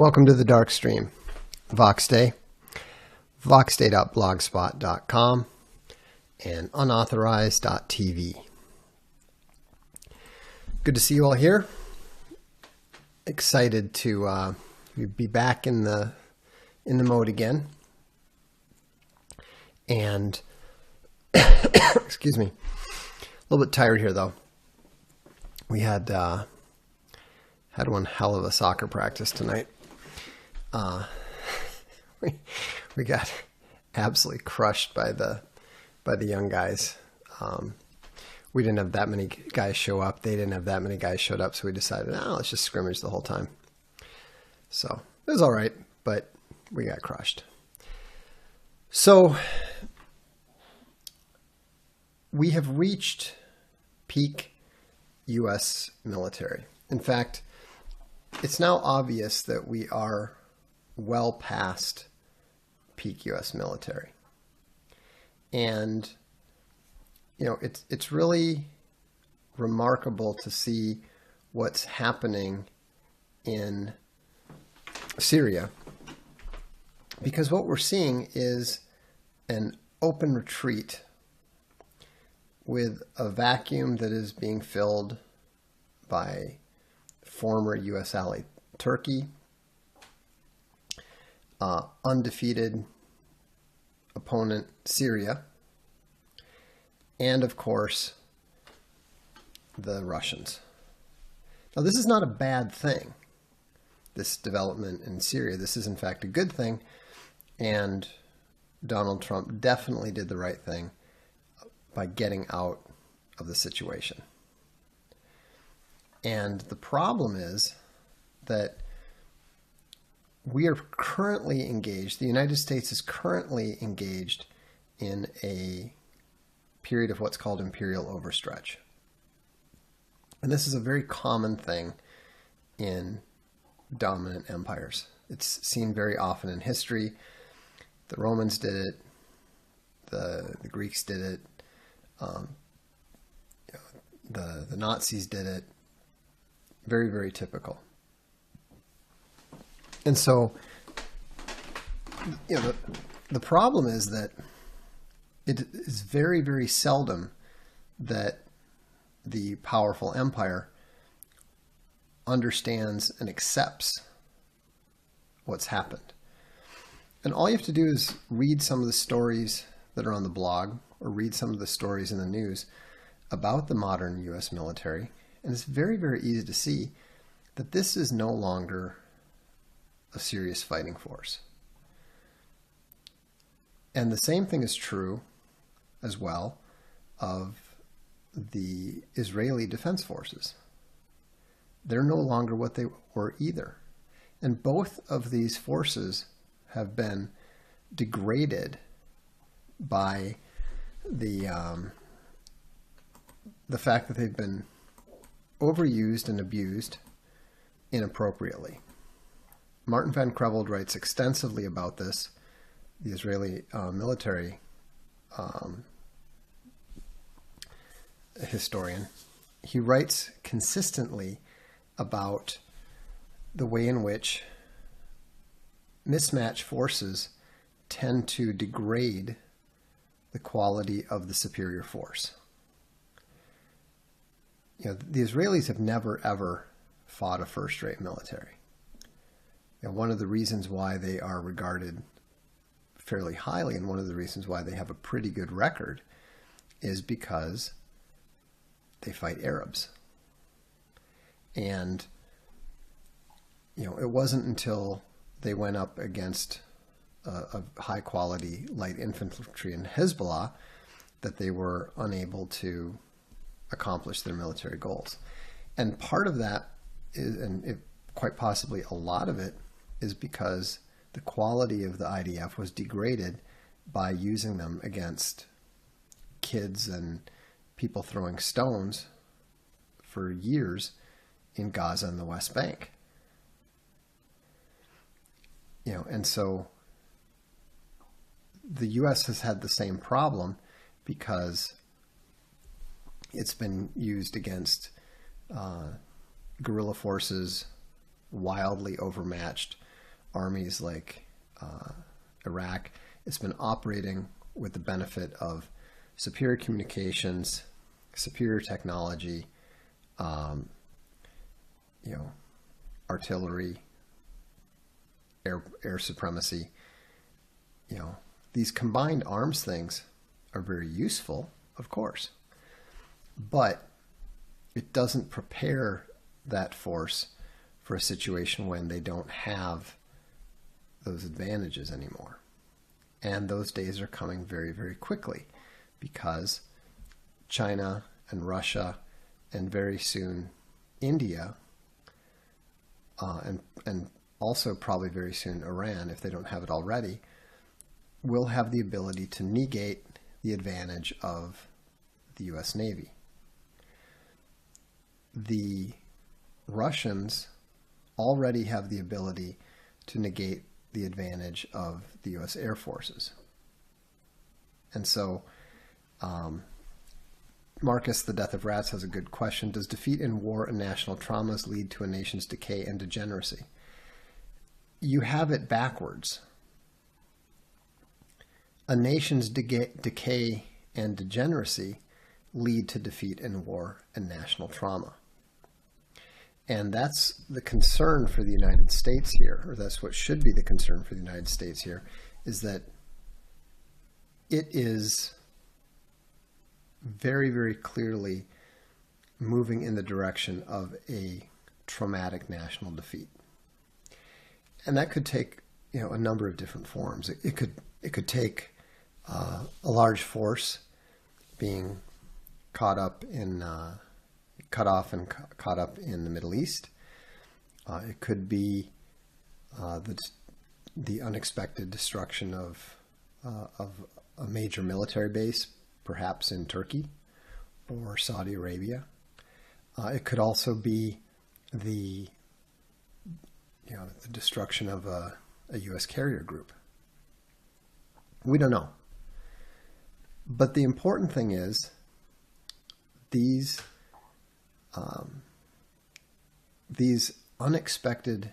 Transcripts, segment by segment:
Welcome to the Darkstream. Voxday, voxday.blogspot.com, and unauthorized.tv. Good to see you all here. Excited to be back in the mode again. And excuse me, a little bit tired here though. We had one hell of a soccer practice tonight. We got absolutely crushed by the young guys. We didn't have that many guys show up. They didn't have that many guys showed up. So we decided, let's just scrimmage the whole time. So it was all right, but we got crushed. So we have reached peak U.S. military. In fact, it's now obvious that we are well past peak U.S. military. And, it's really remarkable to see what's happening in Syria, because what we're seeing is an open retreat with a vacuum that is being filled by former U.S. ally Turkey, undefeated opponent Syria, and of course the Russians. Now this is not a bad thing, this development in Syria. This is in fact a good thing, and Donald Trump definitely did the right thing by getting out of the situation. And the problem is that we are currently engaged, the United States is currently engaged in a period of what's called imperial overstretch. And this is a very common thing in dominant empires. It's seen very often in history. The Romans did it, the Greeks did it, the Nazis did it. Very, very typical. And so, the problem is that it is very, very seldom that the powerful empire understands and accepts what's happened. And all you have to do is read some of the stories that are on the blog or read some of the stories in the news about the modern U.S. military. And it's very, very easy to see that this is no longer a serious fighting force. And the same thing is true as well of the Israeli Defense Forces. They're no longer what they were either. And both of these forces have been degraded by the fact that they've been overused and abused inappropriately. Martin van Creveld writes extensively about this, the Israeli military historian. He writes consistently about the way in which mismatched forces tend to degrade the quality of the superior force. The Israelis have never, ever fought a first-rate military. One of the reasons why they are regarded fairly highly, and one of the reasons why they have a pretty good record, is because they fight Arabs. And, it wasn't until they went up against a high-quality light infantry in Hezbollah that they were unable to accomplish their military goals. And part of that is, and quite possibly a lot of it, is because the quality of the IDF was degraded by using them against kids and people throwing stones for years in Gaza and the West Bank. And so the U.S. has had the same problem because it's been used against guerrilla forces, wildly overmatched armies like Iraq, it's been operating with the benefit of superior communications, superior technology, artillery, air supremacy. These combined arms things are very useful, of course, but it doesn't prepare that force for a situation when they don't have those advantages anymore. And those days are coming very, very quickly, because China and Russia and very soon India and also probably very soon Iran, if they don't have it already, will have the ability to negate the advantage of the U.S. Navy. The Russians already have the ability to negate the advantage of the U.S. Air Forces. And so Marcus, the Death of Rats, has a good question. Does defeat in war and national traumas lead to a nation's decay and degeneracy? You have it backwards. A nation's decay and degeneracy lead to defeat in war and national trauma. And that's the concern for the United States here, or that's what should be the concern for the United States here, is that it is very, very clearly moving in the direction of a traumatic national defeat. And that could take, a number of different forms. It could take a large force being cut off and caught up in the Middle East. It could be the unexpected destruction of a major military base, perhaps in Turkey or Saudi Arabia. It could also be the destruction of a U.S. carrier group. We don't know. But the important thing is these unexpected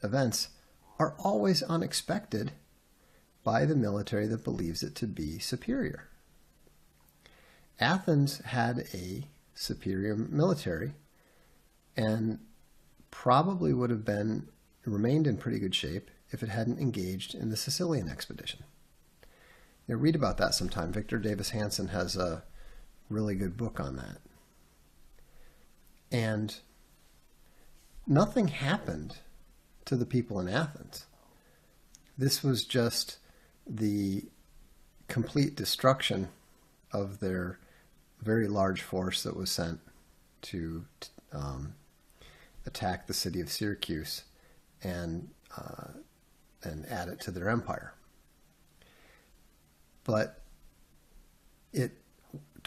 events are always unexpected by the military that believes it to be superior. Athens had a superior military and probably would have remained in pretty good shape if it hadn't engaged in the Sicilian expedition. Read about that sometime. Victor Davis Hanson has a really good book on that. And nothing happened to the people in Athens. This was just the complete destruction of their very large force that was sent to attack the city of Syracuse and add it to their empire. But it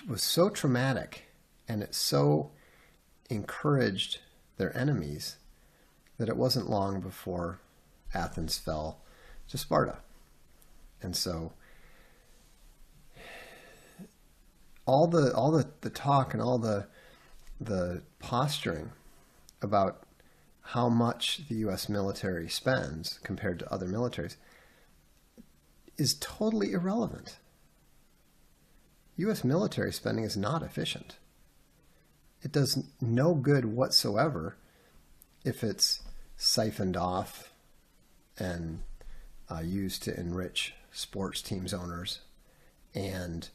was so traumatic, and it so encouraged their enemies that it wasn't long before Athens fell to Sparta. And so all the talk and all the posturing about how much the U.S. military spends compared to other militaries is totally irrelevant. U.S. military spending is not efficient. It does no good whatsoever if it's siphoned off and used to enrich sports teams owners, and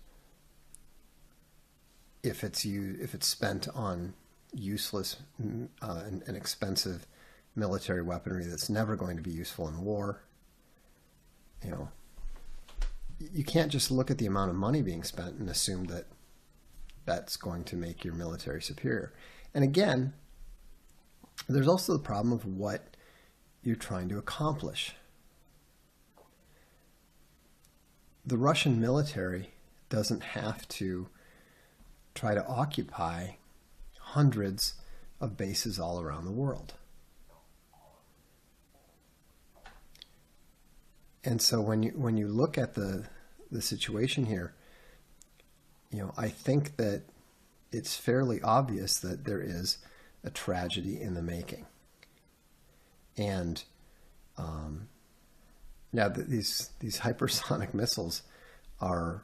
if it's spent on useless and expensive military weaponry that's never going to be useful in war. You can't just look at the amount of money being spent and assume that that's going to make your military superior. And again, there's also the problem of what you're trying to accomplish. The Russian military doesn't have to try to occupy hundreds of bases all around the world. And so when you look at the situation here, I think that it's fairly obvious that there is a tragedy in the making. And Yeah, these hypersonic missiles are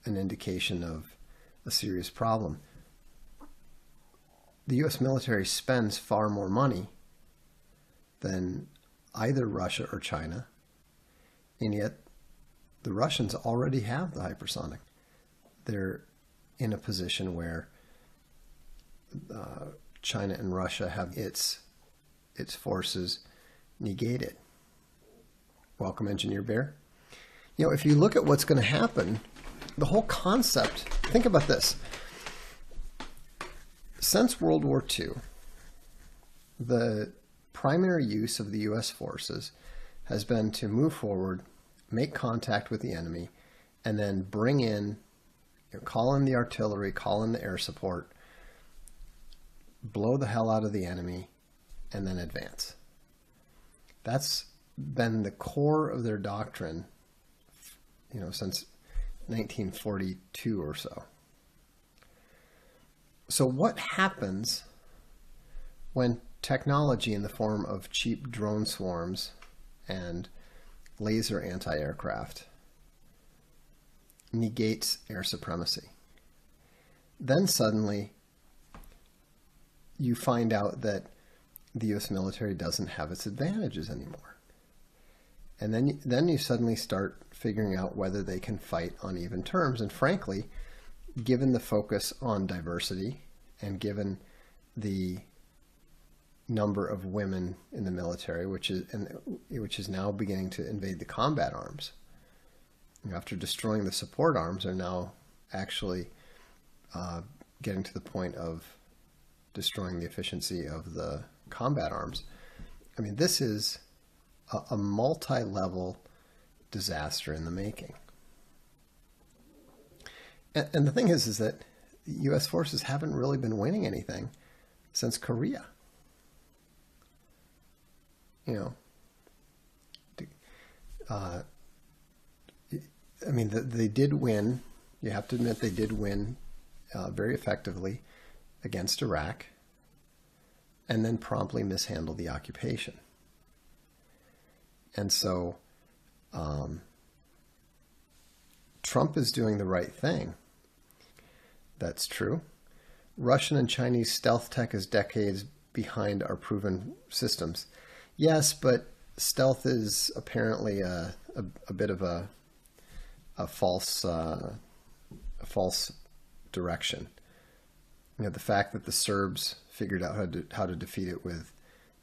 an indication of a serious problem. The U.S. military spends far more money than either Russia or China, and yet the Russians already have the hypersonic. They're in a position where China and Russia have its forces negated. Welcome, Engineer Bear. You know, if you look at what's going to happen, the whole concept, think about this. Since World War II, the primary use of the U.S. forces has been to move forward, make contact with the enemy, and then bring in, call in the artillery, call in the air support, blow the hell out of the enemy, and then advance. That's been the core of their doctrine, since 1942 or so. So what happens when technology in the form of cheap drone swarms and laser anti-aircraft negates air supremacy? Then suddenly you find out that the U.S. military doesn't have its advantages anymore. And then you suddenly start figuring out whether they can fight on even terms. And frankly, given the focus on diversity and given the number of women in the military, which is now beginning to invade the combat arms, after destroying the support arms, are now actually getting to the point of destroying the efficiency of the combat arms. I mean, this is a multi-level disaster in the making. And the thing is that U.S. forces haven't really been winning anything since Korea. They did win. You have to admit they did win very effectively against Iraq, and then promptly mishandled the occupation. And so Trump is doing the right thing. That's true. Russian and Chinese stealth tech is decades behind our proven systems. Yes, but stealth is apparently a bit of a false direction. The fact that the Serbs figured out how to defeat it with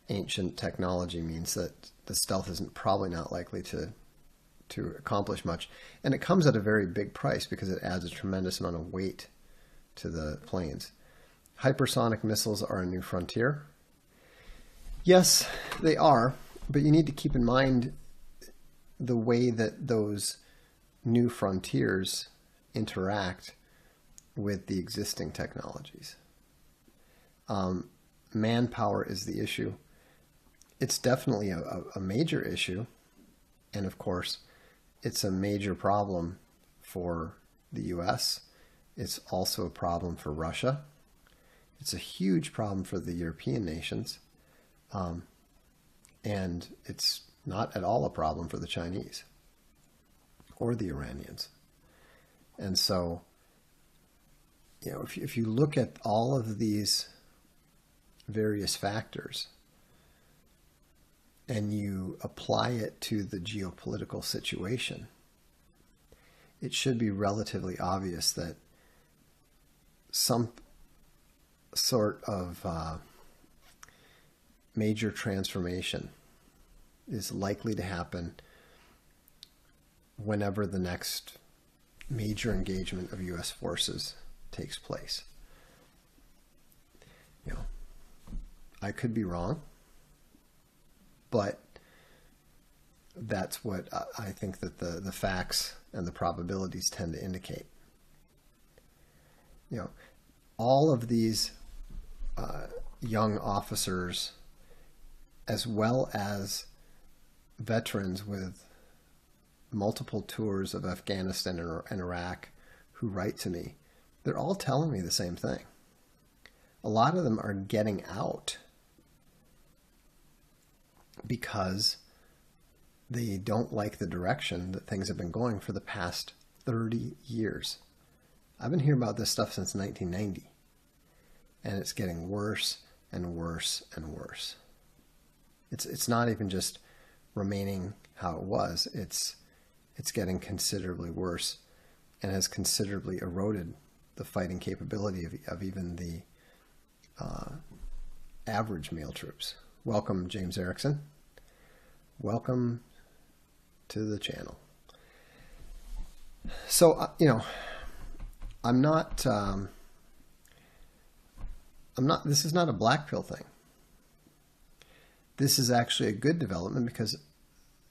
ancient technology means that the stealth isn't probably not likely to accomplish much. And it comes at a very big price because it adds a tremendous amount of weight to the planes. Hypersonic missiles are a new frontier. Yes, they are, but you need to keep in mind the way that those new frontiers interact with the existing technologies. Manpower is the issue. It's definitely a major issue. And of course, it's a major problem for the US. It's also a problem for Russia. It's a huge problem for the European nations. And it's not at all a problem for the Chinese or the Iranians. And so, if you look at all of these various factors and you apply it to the geopolitical situation, it should be relatively obvious that some sort of major transformation is likely to happen whenever the next major engagement of U.S. forces takes place. I could be wrong, but that's what I think that the facts and the probabilities tend to indicate. All of these young officers, as well as veterans with multiple tours of Afghanistan and Iraq who write to me, they're all telling me the same thing. A lot of them are getting out because they don't like the direction that things have been going for the past 30 years. I've been hearing about this stuff since 1990, and it's getting worse and worse and worse. It's not even just remaining how it was. It's getting considerably worse and has considerably eroded the fighting capability of even the average male troops. Welcome, James Erickson. Welcome to the channel. So, I'm not, this is not a black pill thing. This is actually a good development because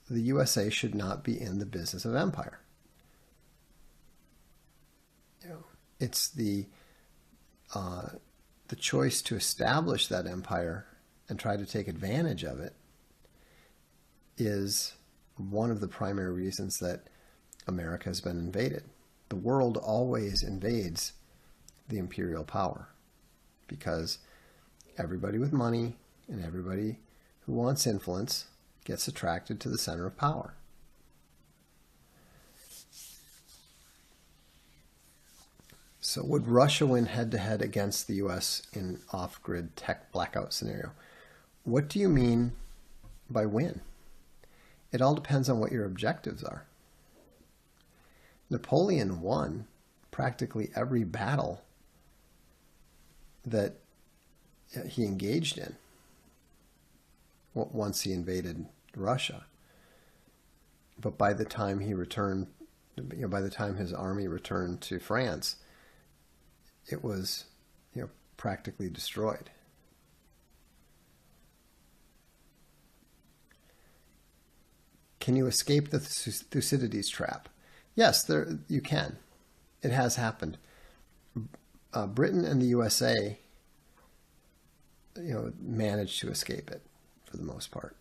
the USA should not be in the business of empire. It's the choice to establish that empire and try to take advantage of it is one of the primary reasons that America has been invaded. The world always invades the imperial power because everybody with money and everybody who wants influence gets attracted to the center of power. So would Russia win head-to-head against the U.S. in off-grid tech blackout scenario? What do you mean by win? It all depends on what your objectives are. Napoleon won practically every battle that he engaged in once he invaded Russia. But by the time he returned, by the time his army returned to France, it was, practically destroyed. Can you escape the Thucydides trap? Yes, you can. It has happened. Britain and the USA, managed to escape it for the most part.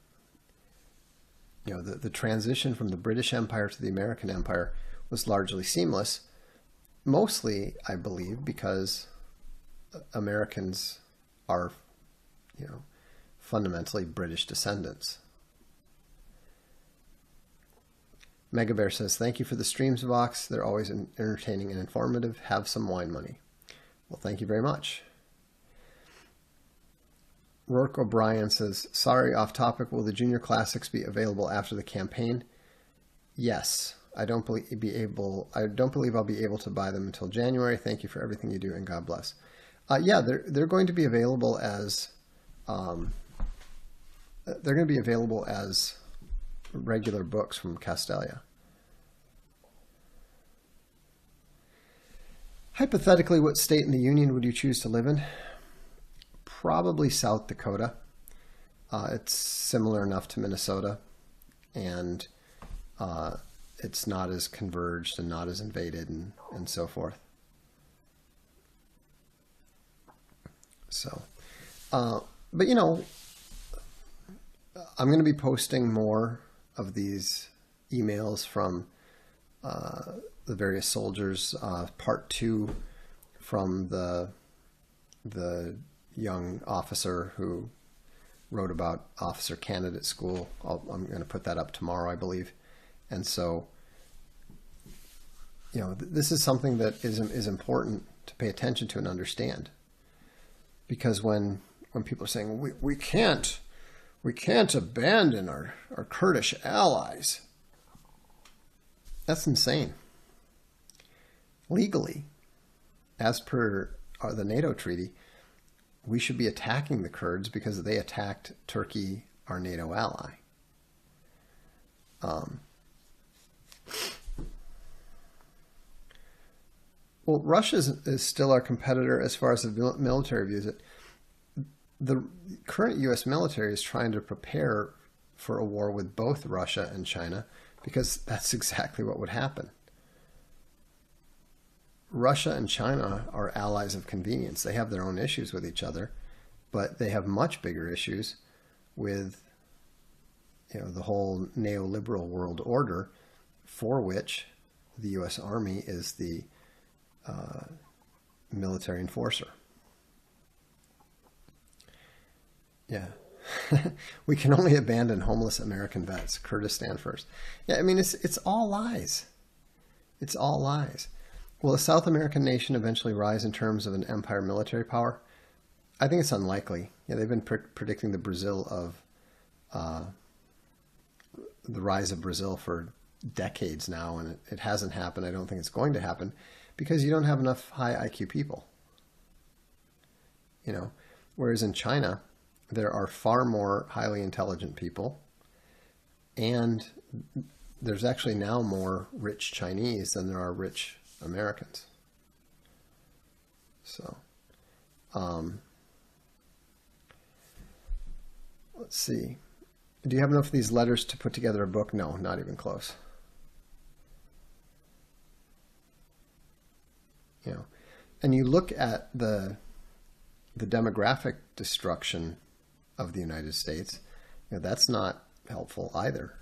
The transition from the British Empire to the American Empire was largely seamless, mostly, I believe, because Americans are, fundamentally British descendants. Megabear says, thank you for the streams, Vox. They're always entertaining and informative. Have some wine money. Well, thank you very much. Rourke O'Brien says, sorry, off topic. Will the Junior Classics be available after the campaign? Yes. I don't believe I'll be able to buy them until January. Thank you for everything you do, and God bless. Yeah, they're going to be available as regular books from Castalia. Hypothetically, what state in the Union would you choose to live in? Probably South Dakota. It's similar enough to Minnesota, and it's not as converged and not as invaded and so forth. So, but I'm going to be posting more of these emails from the various soldiers. Part 2 from the young officer who wrote about officer candidate school. I'm going to put that up tomorrow, I believe. And so, this is something that is important to pay attention to and understand. Because when people are saying, we can't abandon our Kurdish allies, that's insane. Legally, as per the NATO treaty, we should be attacking the Kurds because they attacked Turkey, our NATO ally. Well, Russia is still our competitor as far as the military views it. The current U.S. military is trying to prepare for a war with both Russia and China because that's exactly what would happen. Russia and China are allies of convenience. They have their own issues with each other, but they have much bigger issues with the whole neoliberal world order, for which the U.S. Army is the military enforcer. Yeah. We can only abandon homeless American vets. Kurdistan first. Yeah, I mean, it's all lies. It's all lies. Will a South American nation eventually rise in terms of an empire military power? I think it's unlikely. Yeah, they've been predicting the rise of Brazil for decades now, and it hasn't happened. I don't think it's going to happen because you don't have enough high IQ people. You know, whereas in China, there are far more highly intelligent people, and there's actually now more rich Chinese than there are rich Americans. So, let's see. Do you have enough of these letters to put together a book? No, not even close. You know, and you look at the demographic destruction of the United States, you know, that's not helpful either.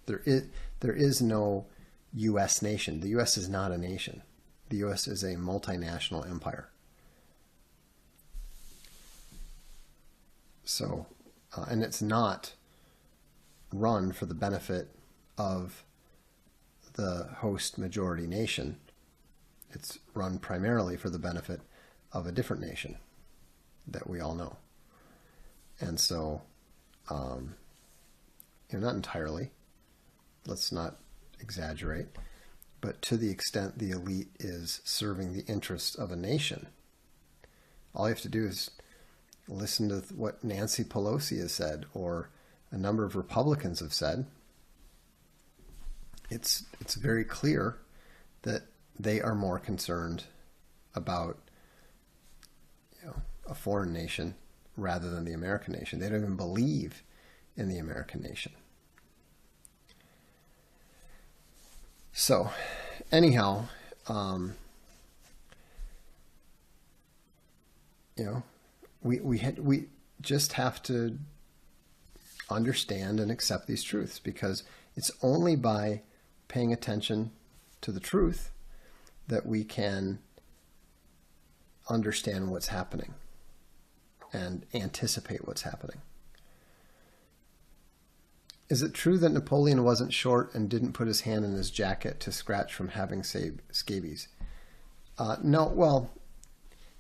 There is no U.S. nation. The U.S. is not a nation. The U.S. is a multinational empire. So, and it's not run for the benefit of the host majority nation. It's run primarily for the benefit of a different nation that we all know. And so, not entirely. Let's not exaggerate. But to the extent the elite is serving the interests of a nation, all you have to do is listen to what Nancy Pelosi has said, or a number of Republicans have said. It's very clear that they are more concerned about, you know, a foreign nation rather than the American nation. They don't even believe in the American nation. So, anyhow, we just have to understand and accept these truths, because it's only by paying attention to the truth that we can understand what's happening and anticipate what's happening. Is it true that Napoleon wasn't short and didn't put his hand in his jacket to scratch from having scabies? No, well,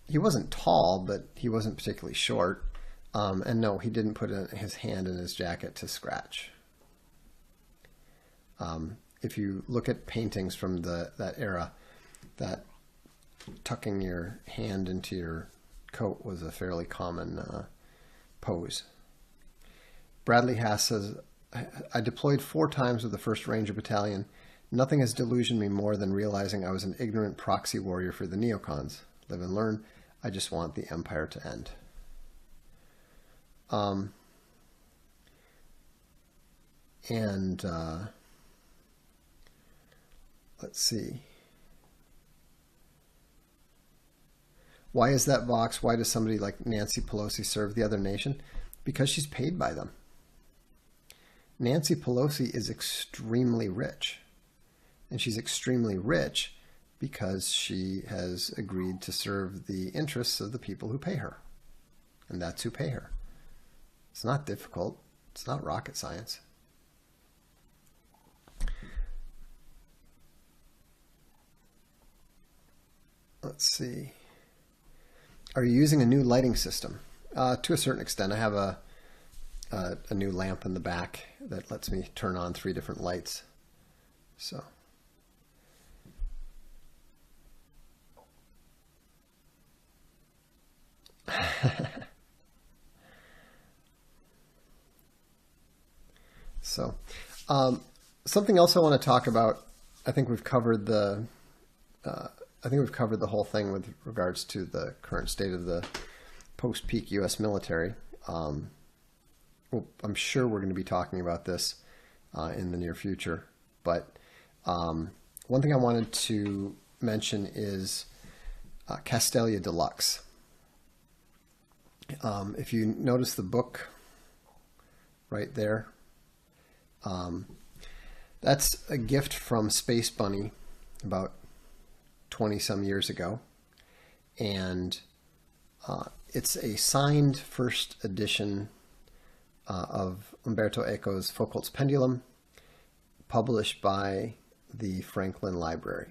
he wasn't tall, but he wasn't particularly short. And no, he didn't put his hand in his jacket to scratch. If you look at paintings from that era, that tucking your hand into your coat was a fairly common pose. Bradley Haas says, I deployed 4 times with the 1st Ranger Battalion. Nothing has delusioned me more than realizing I was an ignorant proxy warrior for the neocons. Live and learn. I just want the empire to end. Let's see. Why is that, Vox? Why does somebody like Nancy Pelosi serve the other nation? Because she's paid by them. Nancy Pelosi is extremely rich. And she's extremely rich because she has agreed to serve the interests of the people who pay her. And that's who pay her. It's not difficult. It's not rocket science. Let's see. Are you using a new lighting system? To a certain extent. I have a new lamp in the back that lets me turn on 3 different lights. So. So, something else I want to talk about. I think we've covered the whole thing with regards to the current state of the post-peak U.S. military. Well, I'm sure we're going to be talking about this in the near future. But one thing I wanted to mention is Castelia Deluxe. If you notice the book right there, that's a gift from Space Bunny about 20 some years ago. And it's a signed first edition of Umberto Eco's Foucault's Pendulum, published by the Franklin Library.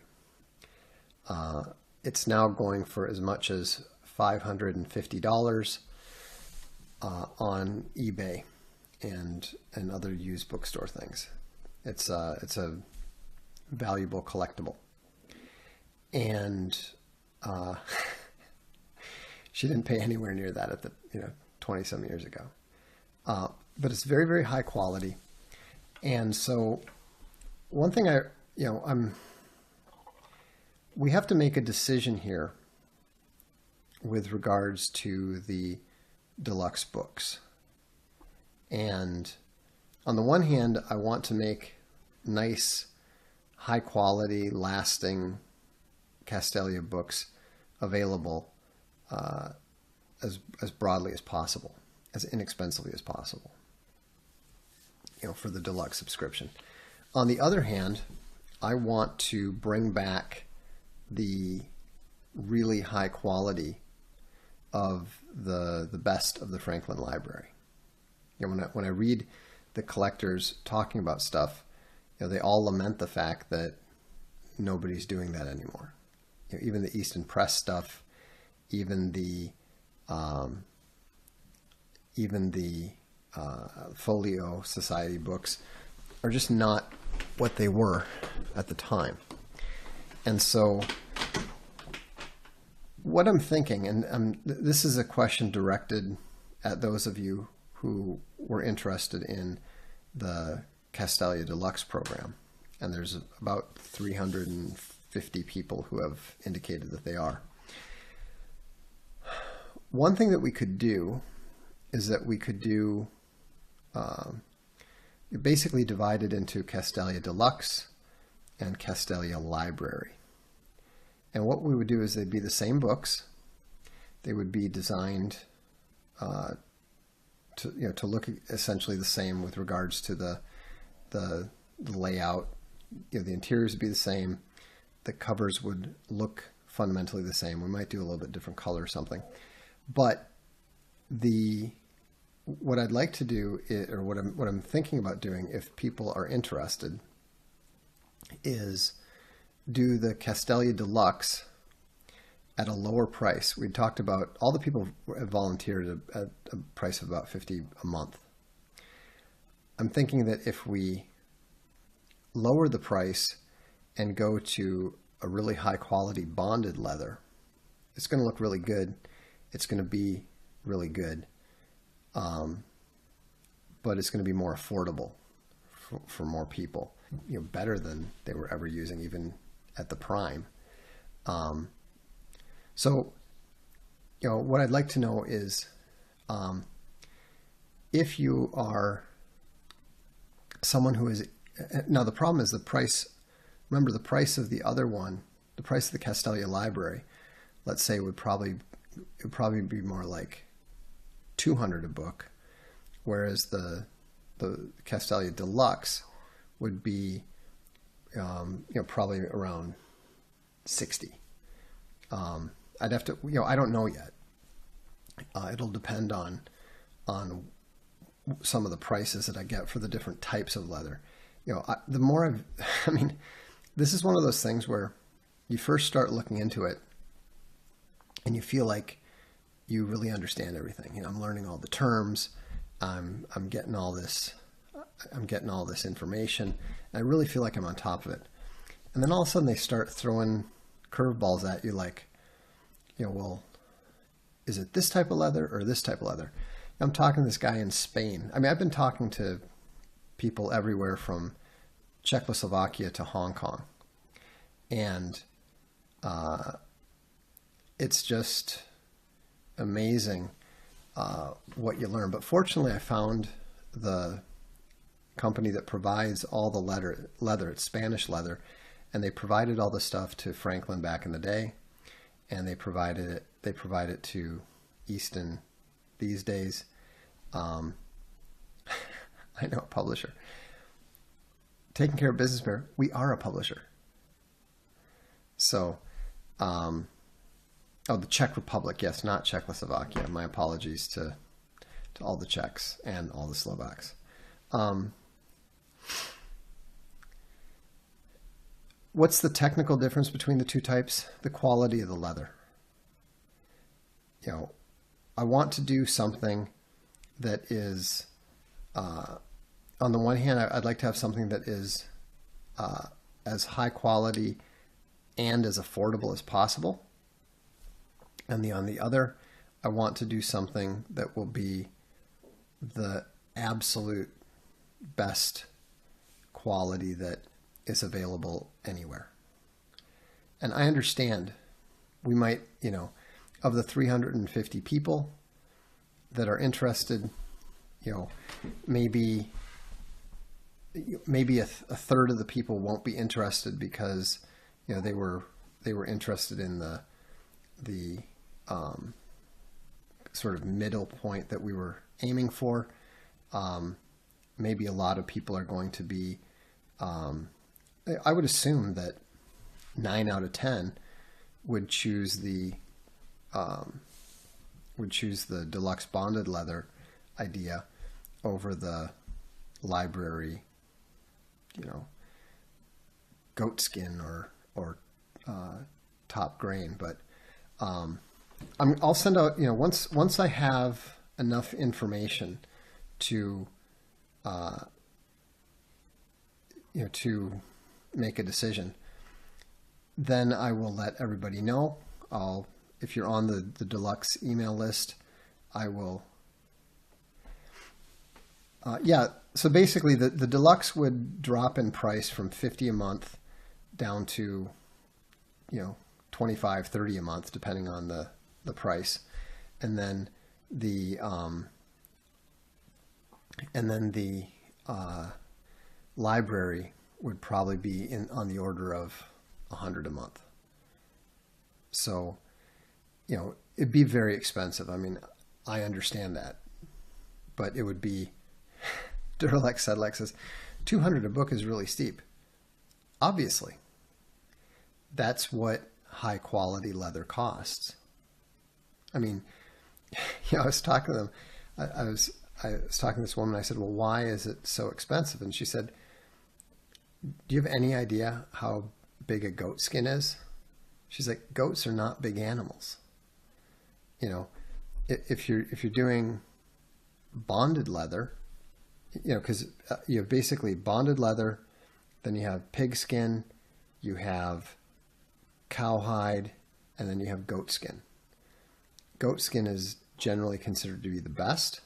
It's now going for as much as $550 on eBay and other used bookstore things. It's a valuable collectible. And she didn't pay anywhere near that at the 20 some years ago. But it's very, very high quality. And so one thing we have to make a decision here with regards to the deluxe books. And on the one hand, I want to make nice, high quality, lasting Castalia books available as broadly as possible, as inexpensively as possible, for the deluxe subscription. On the other hand, I want to bring back the really high quality of the best of the Franklin Library. When I read the collectors talking about stuff, they all lament the fact that nobody's doing that anymore. Even the Easton Press stuff, even the Folio Society books are just not what they were at the time. And so what I'm thinking, and this is a question directed at those of you who were interested in the Castalia Deluxe program, and there's about 350 people who have indicated that they are. One thing that we could do is that we could do basically divided into Castalia Deluxe and Castalia Library. And what we would do is they'd be the same books. They would be designed to look essentially the same with regards to the layout. The interiors would be the same. The covers would look fundamentally the same. We might do a little bit different color or something. But what I'd like to do, or what I'm thinking about doing, if people are interested, is do the Castalia Deluxe at a lower price. We talked about all the people have volunteered at a price of about $50 a month. I'm thinking that if we lower the price and go to a really high quality bonded leather, it's going to look really good. It's going to be really good. But it's going to be more affordable for more people, better than they were ever using, even at the prime. So what I'd like to know is, if you are someone who is, now the problem is the price. Remember, the price of the other one, the price of the Castalia Library, let's say it would probably be more like $200 a book, whereas the Castalia Deluxe would be probably around $60. I'd have to, I don't know yet. It'll depend on some of the prices that I get for the different types of leather. The more this is one of those things where you first start looking into it and you feel like you really understand everything. I'm learning all the terms. I'm getting all this information. And I really feel like I'm on top of it. And then all of a sudden they start throwing curveballs at you, like, well, is it this type of leather or this type of leather? I'm talking to this guy in Spain. I've been talking to people everywhere from Czechoslovakia to Hong Kong, and it's just amazing what you learn. But fortunately, I found the company that provides all the leather. It's Spanish leather, and they provided all the stuff to Franklin back in the day, and they provide it to Easton these days. I know a publisher. Taking Care of Business Bear, we are a publisher. So Oh, the Czech Republic. Yes, not Czechoslovakia. My apologies to all the Czechs and all the Slovaks. What's the technical difference between the two types? The quality of the leather. I want to do something that is, on the one hand, I'd like to have something that is as high quality and as affordable as possible. And on the other, I want to do something that will be the absolute best quality that is available anywhere. And I understand we might, of the 350 people that are interested, maybe a third of the people won't be interested because, they were interested in the sort of middle point that we were aiming for. Maybe a lot of people are going to be, I would assume that 9 out of 10 would choose the deluxe bonded leather idea over the library, goat skin or top grain. But I'll send out, once I have enough information to to make a decision, then I will let everybody know. If you're on the deluxe email list, I will. So basically the deluxe would drop in price from $50 a month down to, 25, 30 a month, depending on the price. And then the library would probably be on the order of $100 a month. So, it'd be very expensive. I mean, I understand that, but it would be, Duralex says, $200 a book is really steep. Obviously, that's what high quality leather costs. I mean, I was talking to them. I was talking to this woman. I said, well, why is it so expensive? And she said, do you have any idea how big a goat skin is? She's like, goats are not big animals. If you're doing bonded leather, because you have basically bonded leather, then you have pig skin, you have cowhide, and then you have goat skin. Goat skin is generally considered to be the best,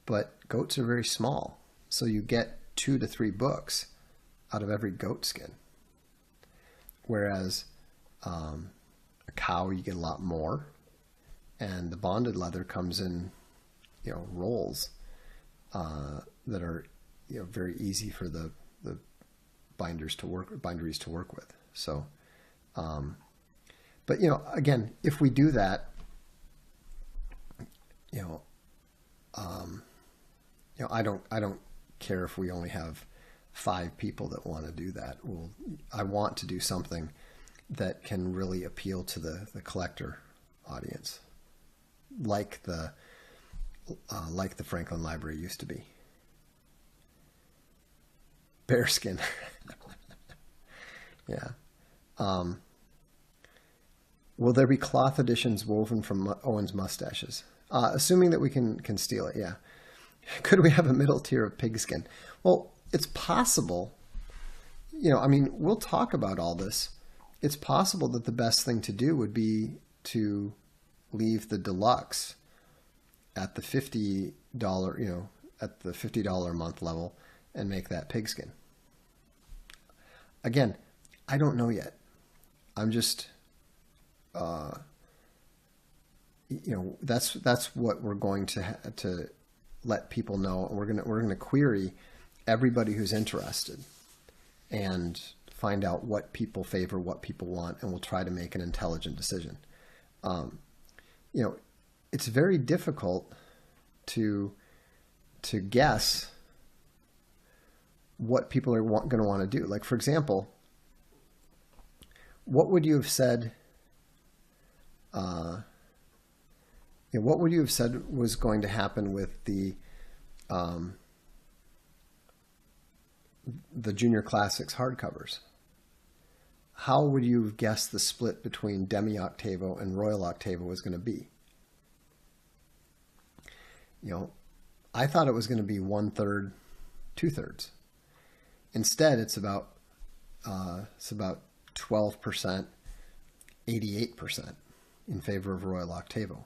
but goats are very small. So you get 2 to 3 books out of every goat skin. Whereas a cow, you get a lot more. And the bonded leather comes in, rolls that are, very easy for the binderies to work with. So, but again, if we do that, I don't care if we only have 5 people that want to do that. I want to do something that can really appeal to the collector audience, like the Franklin Library used to be. Bearskin. Yeah. Will there be cloth editions woven from Owen's mustaches? Assuming that we can steal it, yeah. Could we have a middle tier of pigskin? Well, it's possible. We'll talk about all this. It's possible that the best thing to do would be to leave the deluxe at the $50, at the $50 a month level and make that pigskin. Again, I don't know yet. I'm just, that's what we're going to let people know. We're gonna query everybody who's interested and find out what people favor, what people want, and we'll try to make an intelligent decision. It's very difficult to guess what people are going to want to do. Like, for example, what would you have said what would you have said was going to happen with the Junior Classics hardcovers? How would you have guessed the split between Demi-Octavo and Royal Octavo was going to be? I thought it was going to be 1/3, 2/3. Instead, it's about 12%, 88% in favor of Royal Octavo.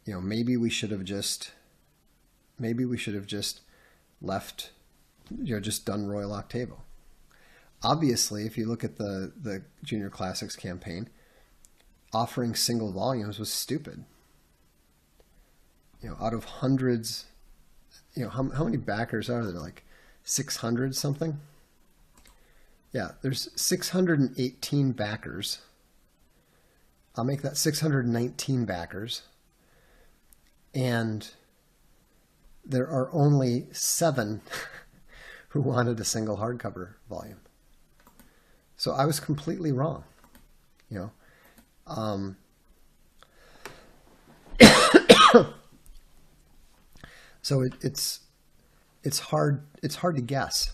Maybe we should have just left, just done Royal Octavo. Obviously, if you look at the Junior Classics campaign, offering single volumes was stupid. Out of hundreds, how many backers are there? Like 600 something? Yeah, there's 618 backers. I'll make that 619 backers. And there are only 7 who wanted a single hardcover volume. So I was completely wrong. So it's hard to guess.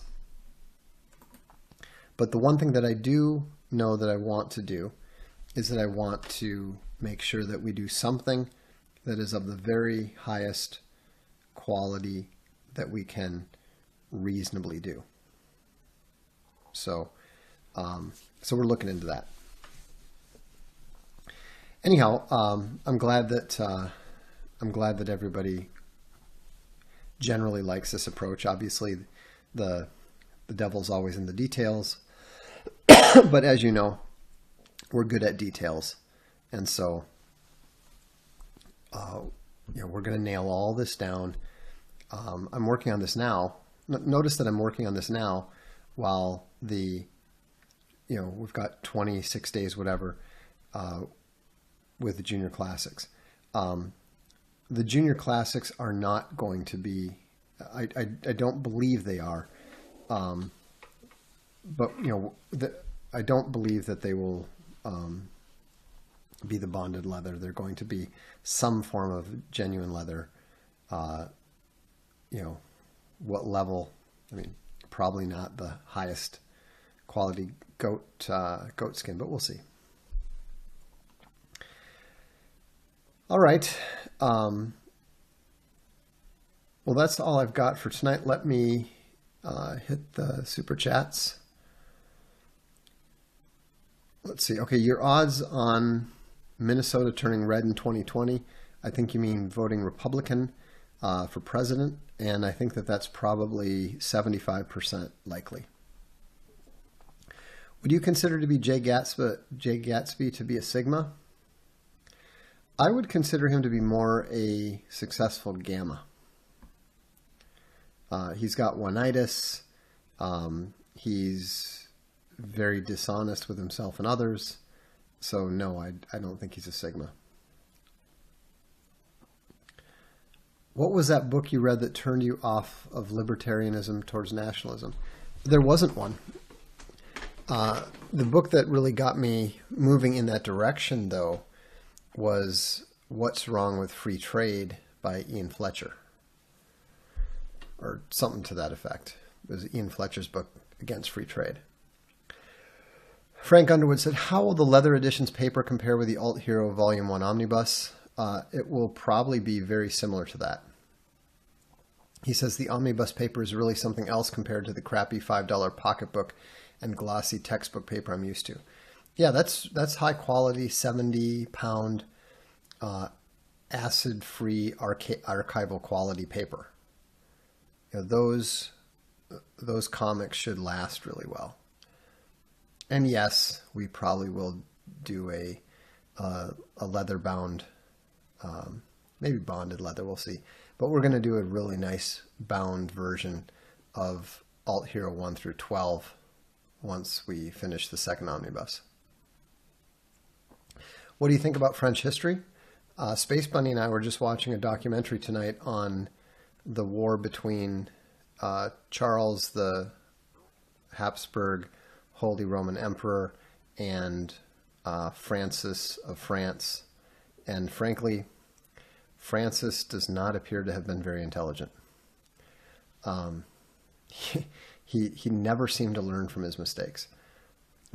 But the one thing that I do know that I want to do is that I want to make sure that we do something that is of the very highest quality that we can reasonably do. So we're looking into that. Anyhow, I'm glad that everybody generally likes this approach. Obviously, the devil's always in the details, but as you know, we're good at details, and so we're going to nail all this down. I'm working on this now. Notice that I'm working on this now while we've got 26 days, whatever, with the Junior Classics. The Junior Classics are not going to be, I don't believe they are, but I don't believe that they will be the bonded leather. They're going to be some form of genuine leather. What level? I mean, probably not the highest quality goat skin, but we'll see. All right. Well, that's all I've got for tonight. Let me hit the super chats. Let's see. Okay, your odds on Minnesota turning red in 2020. I think you mean voting Republican for president, and I think that that's probably 75% likely. Would you consider to be Jay Gatsby to be a Sigma? I would consider him to be more a successful Gamma. He's got one-itis. He's very dishonest with himself and others. So no, I don't think he's a Sigma. What was that book you read that turned you off of libertarianism towards nationalism? There wasn't one. The book that really got me moving in that direction, though, was What's Wrong with Free Trade by Ian Fletcher, or something to that effect. It was Ian Fletcher's book against free trade. Frank Underwood said, how will the leather editions paper compare with the Alt Hero Volume 1 Omnibus? It will probably be very similar to that. He says the omnibus paper is really something else compared to the crappy $5 pocketbook and glossy textbook paper I'm used to. Yeah, that's high quality, 70-pound, acid-free archival quality paper. Those comics should last really well. And yes, we probably will do a leather-bound, maybe bonded leather, we'll see. But we're going to do a really nice bound version of Alt Hero 1 through 12 once we finish the second omnibus. What do you think about French history? Space Bunny and I were just watching a documentary tonight on the war between Charles the Habsburg Holy Roman Emperor and Francis of France, and frankly, Francis does not appear to have been very intelligent. He never seemed to learn from his mistakes.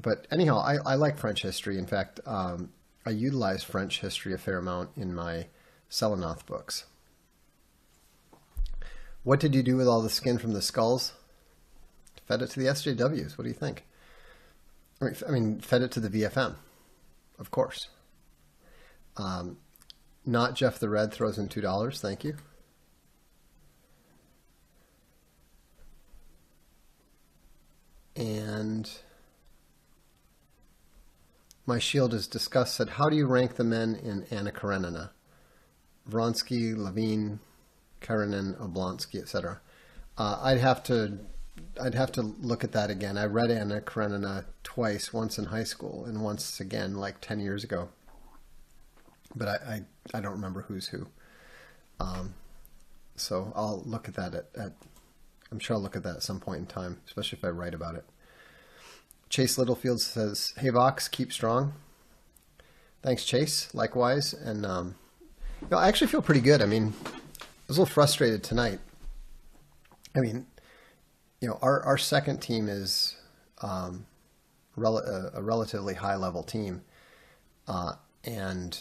But anyhow, I like French history. In fact, I utilize French history a fair amount in my Selenoth books. What did you do with all the skin from the skulls? Fed it to the SJWs. What do you think? I mean, fed it to the VFM, of course. Not Jeff the Red throws in $2. Thank you. And My Shield is Disgust said, how do you rank the men in Anna Karenina? Vronsky, Levine, Karenin, Oblonsky, etc. I'd have to look at that again. I read Anna Karenina twice, once in high school and once again like 10 years ago. But I don't remember who's who. So I'll look at that I'm sure I'll look at that at some point in time, especially if I write about it. Chase Littlefield says, hey Vox, keep strong. Thanks, Chase. Likewise. And I actually feel pretty good. I mean, I was a little frustrated tonight. I mean, our second team is a relatively high-level team, and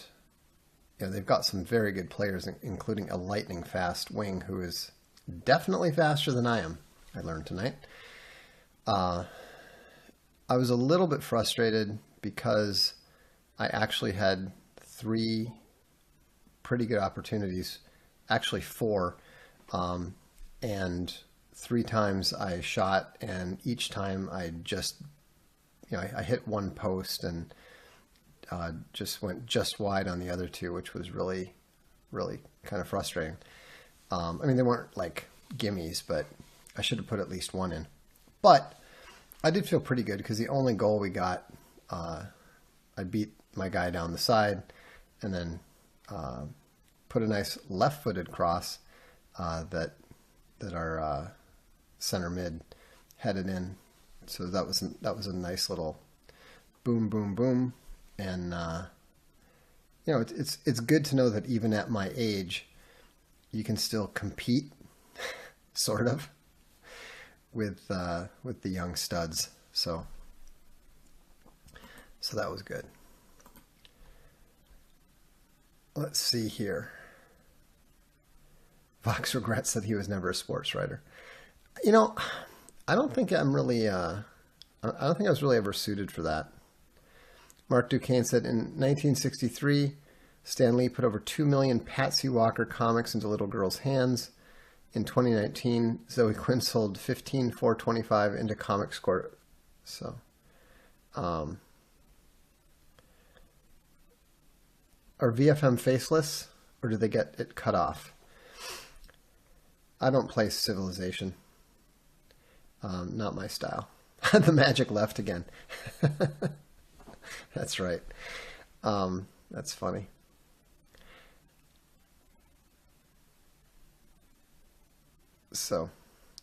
they've got some very good players, including a lightning-fast wing who is definitely faster than I am, I learned tonight. I was a little bit frustrated because I actually had 3 pretty good opportunities, actually 4, and 3 times I shot, and each time I just, I hit one post and just went just wide on the other 2, which was really, really kind of frustrating. I mean, they weren't like gimmies, but I should have put at least 1 in. But I did feel pretty good because the only goal we got, I beat my guy down the side and then put a nice left-footed cross that our center mid headed in. So that was a nice little boom, boom, boom. And it's good to know that even at my age, you can still compete, sort of, with the young studs. So that was good. Let's see here. Vox regrets that he was never a sports writer. I don't think I'm really. I don't think I was really ever suited for that. Mark Duquesne said in 1963, Stan Lee put over 2 million Patsy Walker comics into little girls' hands. In 2019, Zoe Quinn sold 15,425 into Comic Score. So, are VFM faceless, or do they get it cut off? I don't play Civilization. Not my style. The magic left again. That's right. That's funny. So,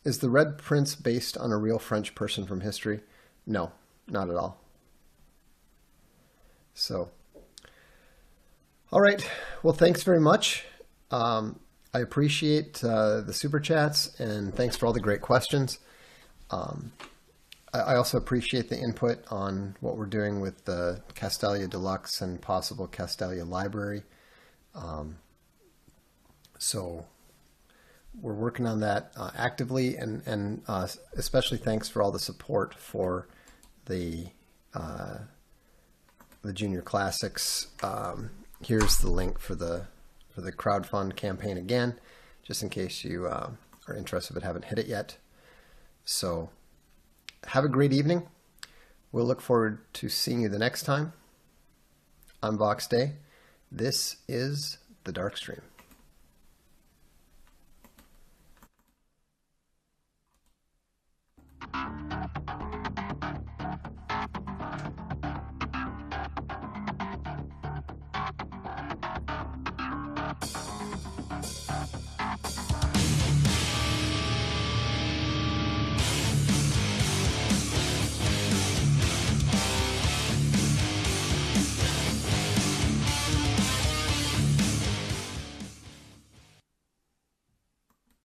is the Red Prince based on a real French person from history? No, not at all. So, all right. Well, thanks very much. I appreciate the super chats, and thanks for all the great questions. I also appreciate the input on what we're doing with the Castalia Deluxe and possible Castalia Library. So we're working on that actively, and especially thanks for all the support for the Junior Classics. Here's the link for the crowdfund campaign again, just in case you are interested but haven't hit it yet. So have a great evening. We'll look forward to seeing you the next time. I'm Voxday. This is the Darkstream.